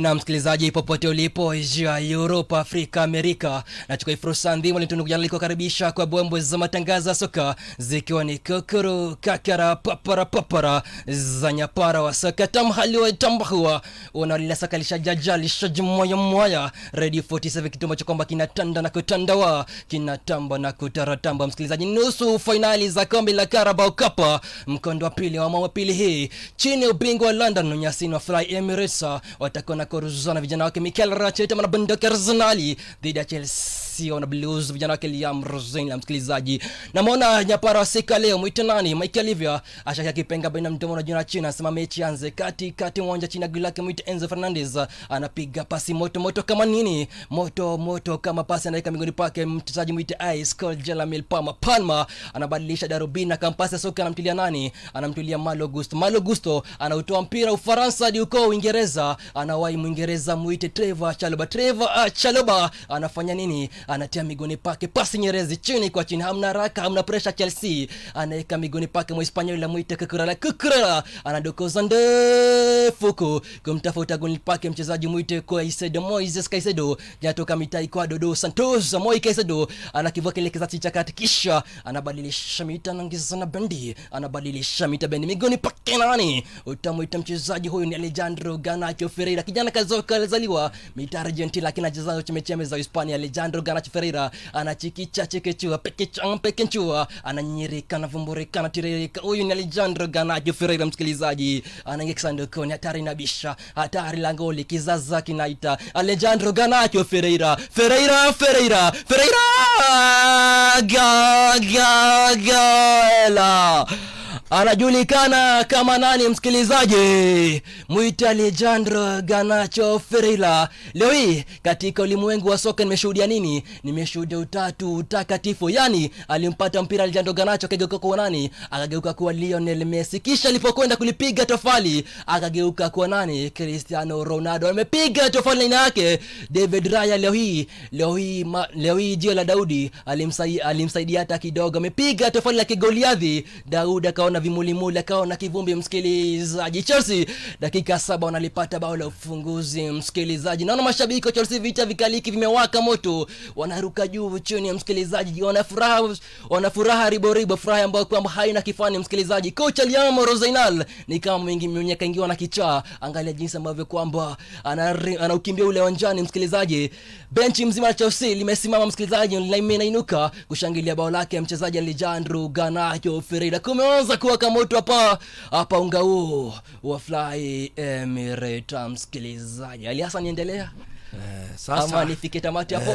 Na msikilizaji popote ulipo Asia, Europa, Afrika, Amerika, nachukua fursa ndimo kukaribisha kwa bombo za matangazo ya soka zikiwa ni kokoro kakara papara za nyapara wa soka tamhali wa tambahua unalila soka lishajajalisha moya Radio 47 kitu ambacho kwamba kinatanda na kutandawa kinatamba na kutaratamba. Msikilizaji, nusu finali za kombe la Carabao Cup mkondo wa pili wa mwa pili hii chini ubingwa wa London Nyasini wa Fly Emirates watakona koruzana vijana wake Mikel Arteta na bunduki Arsenal dhidi ya Chelsea na Blues vijana wake Liam Rosen. Msikilizaji, namuona nyapara sika leo mwite nani Michael Olivia ashaka kipenga baina mdomo na jina China sema mechi anze kati uwanja China gulake mwite Enzo Fernandez anapiga pasi moto kama nini moto kama pasi anaika migoni pake mchezaji mwite Ice Cold Jelamil Palma anabadilisha darubini kampasi soka anamtilia nani anamtilia Malo Gusto anautoa mpira Ufaransa hadi uko Uingereza anawai Mwingereza muite Trevor Chalobah anafanya nini anatia migoni pake pasi nyerezi chini kwa chini hamna haraka hamna pressure Chelsea anaeka migoni pake Mhispaniola muite Cucurella anadokoza ndefu kumtafuta goli pake mchezaji muite Moises Caicedo jatoka mitai kwa Dodo Santos Moises Caicedo anakivua kile kizazi cha kati kisha anabadilisha mita na bendi bendi migoni pake nani utamuita mchezaji huyu ni Alejandro Garnacho Ferreira kijana kazoka alizaliwa mita Argentina lakini anacheza chemecheme za Hispania. Alejandro Garnacho Ferreira anachikicha chekechua pekechua ananyirika anavumburika anatirika. Huyu ni Alejandro Garnacho Ferreira. Msikilizaji, anaingia sandokoni hatari nabisha hatari langoli kizaza kinaita Alejandro Garnacho Ferreira Gala anajulikana kama nani msikilizaji muita Alejandro Garnacho Ferreira. Leo hii katika ulimwengu wa soka nimeshuhudia nini? Nimeshuhudia utatu utakatifu. Yani alimpata mpira Alejandro Garnacho akageuka kwa nani? Akageuka kwa Lionel Messi. Kisha alipokwenda kulipiga tofali akageuka kwa nani? Cristiano Ronaldo. Amepiga tofali yake David Raya. Leo hii jio la Daudi alimsaidia hata kidogo. Amepiga tofali la Goliathi. Daudi akaona vimulimuli akaona kivumbi. Msikilizaji, Chelsea dakika 7 wanalipata bao la ufunguzi. Msikilizaji, naona mashabiki wa Chelsea vita vikaliki vimewaka moto, wanaruka juu chini. Msikilizaji, wana furaha ribo furaha ambayo kwamba haina kifani. Msikilizaji, kocha Liam Rosen ni kama mwingi mnyeka ingiwa na kichaa. Angalia jinsi ambavyo kwamba anaukimbia ule uwanjani. Msikilizaji, benchi mzima la Chelsea limesimama. Msikilizaji, linainuka kushangilia bao lake mchezaji Alejandro Garnacho Ferreira. Kumeanza kuwaka moto hapa unga huu wa Fly Emirates. Msikilizaji, Ali Hassan niendelea ama nifike tamati hapo?